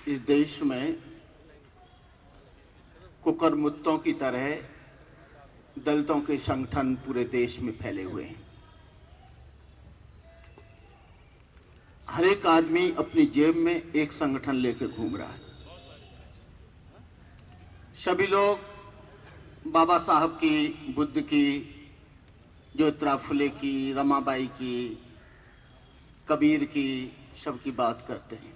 इस देश में कुकरमुत्तों की तरह दलितों के संगठन पूरे देश में फैले हुए हैं। हर एक आदमी अपनी जेब में एक संगठन लेकर घूम रहा है। सभी लोग बाबा साहब की, बुद्ध की, ज्योतिराव फुले की, रमाबाई की, कबीर की, सबकी बात करते हैं।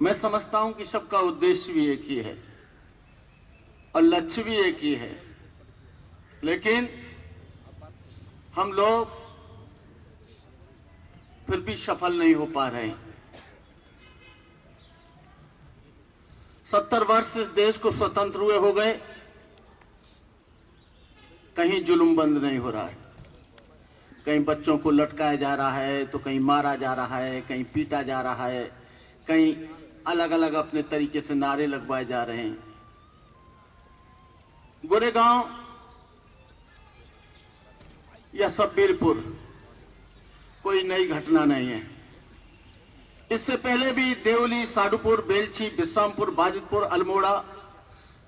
मैं समझता हूं कि सबका उद्देश्य भी एक ही है और लक्ष्य भी एक ही है, लेकिन हम लोग फिर भी सफल नहीं हो पा रहे हैं। 70 वर्ष इस देश को स्वतंत्र हुए हो गए, कहीं जुल्म बंद नहीं हो रहा है। कहीं बच्चों को लटकाया जा रहा है, तो कहीं मारा जा रहा है, कहीं पीटा जा रहा है, कहीं अलग अलग अपने तरीके से नारे लगवाए जा रहे हैं। गोरेगांव या सब्बीरपुर कोई नई घटना नहीं है। इससे पहले भी देवली, साडुपुर, बेलछी, बिस्वामपुर, बाजितपुर, अल्मोड़ा,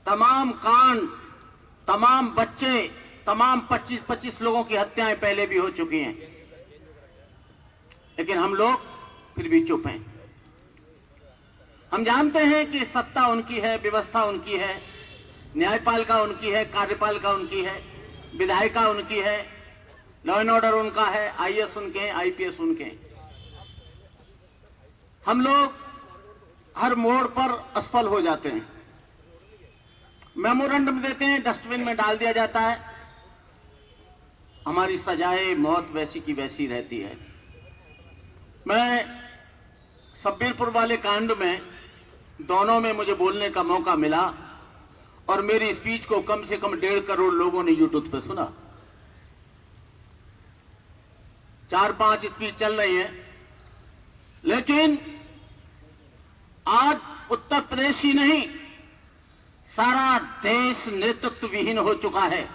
तमाम कांड, तमाम बच्चे, तमाम 25-25 लोगों की हत्याएं पहले भी हो चुकी हैं, लेकिन हम लोग फिर भी चुप हैं। हम जानते हैं कि सत्ता उनकी है, व्यवस्था उनकी है, न्यायपालिका उनकी है, कार्यपालिका उनकी है, विधायिका उनकी है, लॉ एंड ऑर्डर उनका है, आईएएस उनके हैं, आईपीएस उनके हैं। हम लोग हर मोड़ पर असफल हो जाते हैं। मेमोरेंडम देते हैं, डस्टबिन में डाल दिया जाता है, हमारी सजाए मौत वैसी की वैसी रहती है। मैं सब्बीरपुर वाले कांड में दोनों में मुझे बोलने का मौका मिला और मेरी स्पीच को कम से कम 1.5 करोड़ लोगों ने यूट्यूब पे सुना। 4-5 स्पीच चल रही है, लेकिन आज उत्तर प्रदेश ही नहीं, सारा देश नेतृत्व विहीन हो चुका है।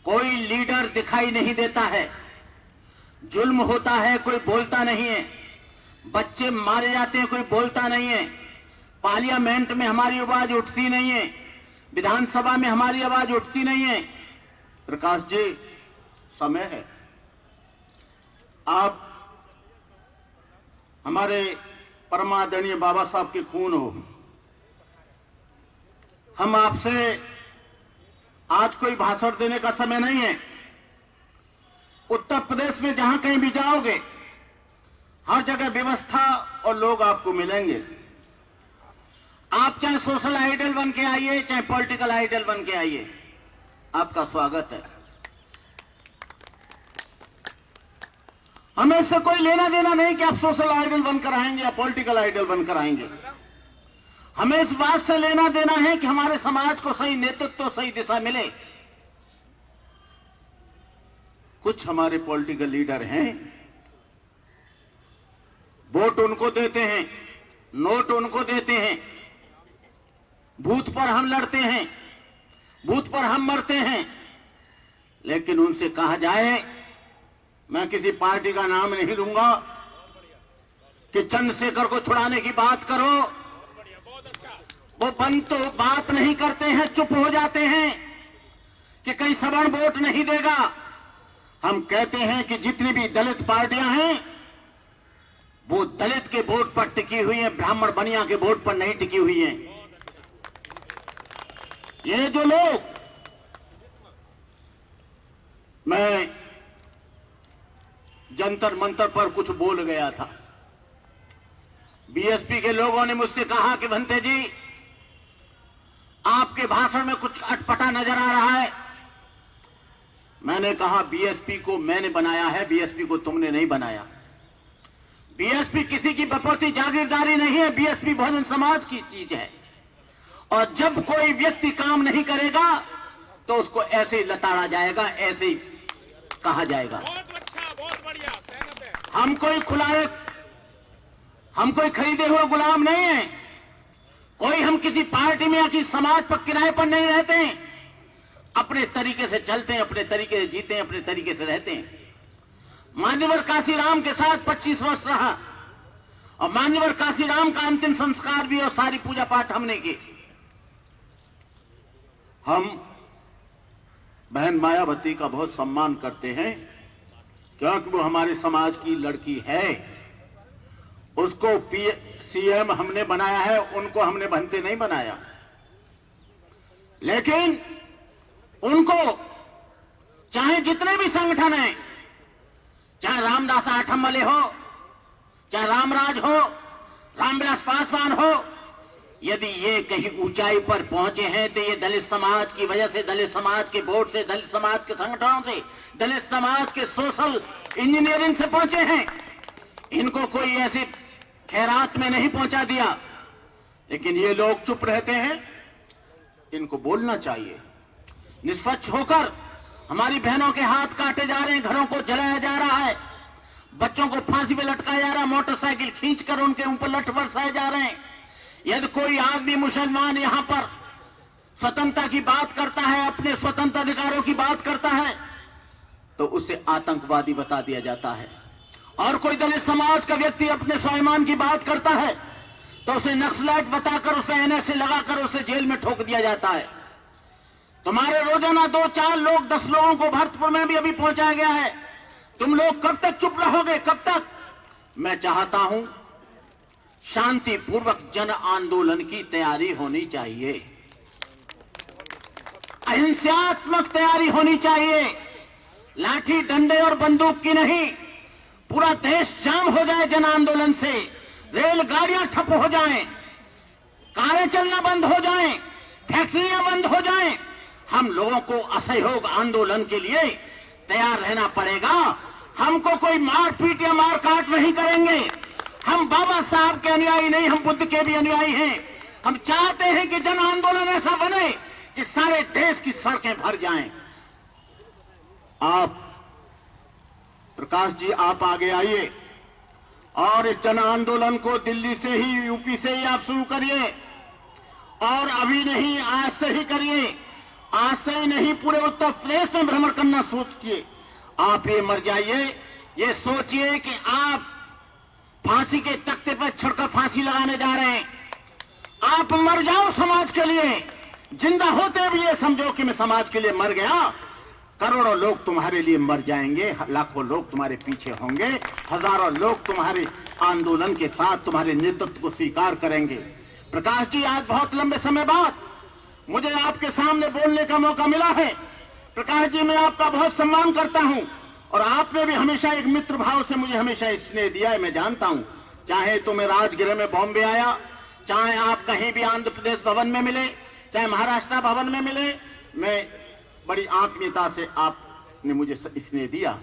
कोई लीडर दिखाई नहीं देता है, जुल्म होता है, कोई बोलता नहीं है, बच्चे मारे जाते हैं, कोई बोलता नहीं है, पार्लियामेंट में हमारी आवाज उठती नहीं है, विधानसभा में हमारी आवाज उठती नहीं है। प्रकाश जी, समय है, आप हमारे परमादरणीय बाबा साहब के खून हो। हम आपसे आज कोई भाषण देने का समय नहीं है। उत्तर प्रदेश में जहां कहीं भी जाओगे, हर जगह व्यवस्था और लोग आपको मिलेंगे। आप चाहे सोशल आइडल बन के आइए, चाहे पॉलिटिकल आइडल बन के आइए, आपका स्वागत है। हमें इससे कोई लेना देना नहीं कि आप सोशल आइडल बनकर आएंगे या पॉलिटिकल आइडल बनकर आएंगे। हमें इस बात से लेना देना है कि हमारे समाज को सही नेतृत्व, सही दिशा मिले। कुछ हमारे पॉलिटिकल लीडर हैं, वोट उनको देते हैं, नोट उनको देते हैं, बूथ पर हम लड़ते हैं, बूथ पर हम मरते हैं, लेकिन उनसे कहा जाए, मैं किसी पार्टी का नाम नहीं लूंगा, कि चंद्रशेखर को छुड़ाने की बात करो, वो बंद तो बात नहीं करते हैं, चुप हो जाते हैं कि कहीं सवर्ण वोट नहीं देगा। हम कहते हैं कि जितनी भी दलित पार्टियां हैं, वो दलित के वोट पर टिकी हुई हैं, ब्राह्मण बनिया के वोट पर नहीं टिकी हुई हैं। ये जो लोग, मैं जंतर मंतर पर कुछ बोल गया था, बीएसपी के लोगों ने मुझसे कहा कि भंते जी, आपके भाषण में कुछ अटपटा नजर आ रहा है। मैंने कहा, बीएसपी को मैंने बनाया है, बीएसपी को तुमने नहीं बनाया। बीएसपी किसी की बपौती जागीरदारी नहीं है, बीएसपी बहुजन समाज की चीज है। और जब कोई व्यक्ति काम नहीं करेगा तो उसको ऐसे ही लताड़ा जाएगा, ऐसे ही कहा जाएगा। बहुत बढ़िया। हम कोई खरीदे हुए गुलाम नहीं है। कोई हम किसी पार्टी में या किसी समाज पर किराए पर नहीं रहते हैं। अपने तरीके से चलते हैं, अपने तरीके से जीते हैं, अपने तरीके से रहते हैं। मान्यवर काशीराम के साथ 25 वर्ष रहा और मान्यवर काशीराम का अंतिम संस्कार भी और सारी पूजा पाठ हमने की। हम बहन मायावती का बहुत सम्मान करते हैं क्योंकि वो हमारे समाज की लड़की है। उसको सीएम हमने बनाया है, उनको हमने बनते नहीं बनाया। लेकिन उनको चाहे जितने भी संगठन हैं, चाहे रामदास आठवले हो, चाहे रामराज हो, रामविलास पासवान हो, यदि ये कहीं ऊंचाई पर पहुंचे हैं तो ये दलित समाज की वजह से, दलित समाज के वोट से, दलित समाज के संगठनों से, दलित समाज के सोशल इंजीनियरिंग से पहुंचे हैं। इनको कोई ऐसी खैरात में नहीं पहुंचा दिया। लेकिन ये लोग चुप रहते हैं। इनको बोलना चाहिए। निष्पक्ष होकर हमारी बहनों के हाथ काटे जा रहे हैं, घरों को जलाया जा रहा है, बच्चों को फांसी पे लटकाया जा रहा है, मोटरसाइकिल खींचकर उनके ऊपर लठ बरसाए जा रहे हैं। यदि कोई आदमी मुसलमान यहां पर स्वतंत्रता की बात करता है, अपने स्वतंत्र अधिकारों की बात करता है, तो उसे आतंकवादी बता दिया जाता है। और कोई दलित समाज का व्यक्ति अपने स्वाभिमान की बात करता है तो उसे नक्सलाइट बताकर, उसे एनएसए लगाकर उसे जेल में ठोक दिया जाता है। तुम्हारे रोजाना 2-4 लोग, 10 लोगों को भरतपुर में भी अभी पहुंचाया गया है। तुम लोग कब तक चुप रहोगे? कब तक? मैं चाहता हूं शांतिपूर्वक जन आंदोलन की तैयारी होनी चाहिए, अहिंसात्मक तैयारी होनी चाहिए, लाठी डंडे और बंदूक की नहीं। पूरा देश जाम हो जाए जन आंदोलन से, रेलगाड़ियां ठप हो जाएं, कारें चलना बंद हो जाएं, फैक्ट्रियां बंद हो जाएं। हम लोगों को असहयोग आंदोलन के लिए तैयार रहना पड़ेगा। हमको कोई मारपीट या मारकाट नहीं करेंगे। हम बाबा साहब के अनुयायी नहीं, हम बुद्ध के भी अनुयायी हैं। हम चाहते हैं कि जन आंदोलन ऐसा बने कि सारे देश की सड़कें भर जाएं। आप प्रकाश जी, आप आगे आइए और इस जन आंदोलन को दिल्ली से ही, यूपी से ही आप शुरू करिए। और अभी नहीं, आज से ही करिए। आज से ही नहीं, पूरे उत्तर प्रदेश में भ्रमण करना सोचिए। आप ये मर जाइए, ये सोचिए कि आप फांसी के तख्ते पर चढ़कर फांसी लगाने जा रहे हैं। आप मर जाओ समाज के लिए। जिंदा होते भी ये समझो कि मैं समाज के लिए मर गया। करोड़ों लोग तुम्हारे लिए मर जाएंगे, लाखों लोग तुम्हारे पीछे होंगे, हजारों लोग तुम्हारे आंदोलन के साथ तुम्हारे नेतृत्व को स्वीकार करेंगे। प्रकाश जी, आज बहुत लंबे समय बाद मुझे आपके सामने बोलने का मौका मिला है। प्रकाश जी, मैं आपका बहुत सम्मान करता हूं और आपने भी हमेशा एक मित्र भाव से मुझे हमेशा स्नेह दिया है, मैं जानता हूं। चाहे तो मैं राजगृह में बॉम्बे आया, चाहे आप कहीं भी आंध्र प्रदेश भवन में मिले, चाहे महाराष्ट्र भवन में मिले, मैं बड़ी आत्मीयता से आपने मुझे स्नेह दिया।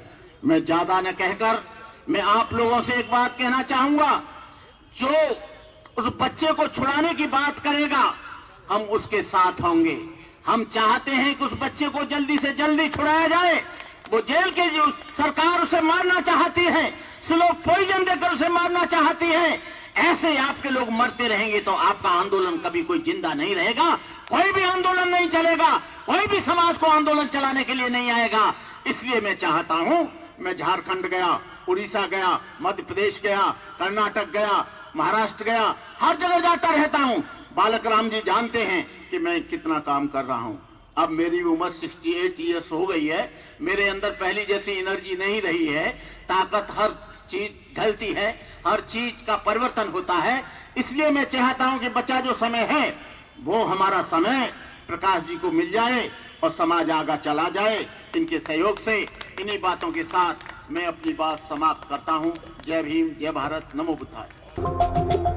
मैं ज्यादा न कहकर मैं आप लोगों से एक बात कहना चाहूंगा। जो उस बच्चे को छुड़ाने की बात करेगा, हम उसके साथ होंगे। हम चाहते हैं कि उस बच्चे को जल्दी से जल्दी छुड़ाया जाए। वो जेल के जो सरकार उसे मारना चाहती है, स्लो पॉइजन देकर उसे मारना चाहती है। ऐसे आपके लोग मरते रहेंगे तो आपका आंदोलन कभी कोई जिंदा नहीं रहेगा, कोई भी आंदोलन नहीं चलेगा, कोई भी समाज को आंदोलन चलाने के लिए नहीं आएगा। इसलिए मैं चाहता हूं, मैं झारखंड गया, उड़ीसा गया, मध्य प्रदेश गया, कर्नाटक गया, महाराष्ट्र गया, हर जगह जाता रहता हूं। बालक राम जी जानते हैं कि मैं कितना काम कर रहा हूं। अब मेरी उम्र 68 ईयर्स हो गई है। मेरे अंदर पहली जैसी एनर्जी नहीं रही है। ताकत, हर चीज ढलती है, हर चीज का परिवर्तन होता है। इसलिए मैं चाहता हूं कि बचा जो समय है वो हमारा समय प्रकाश जी को मिल जाए और समाज आगे चला जाए। इनके सहयोग से, इन्हीं बातों के साथ मैं अपनी बात समाप्त करता हूं। जय भीम, जय भारत, नमो बुद्धाय।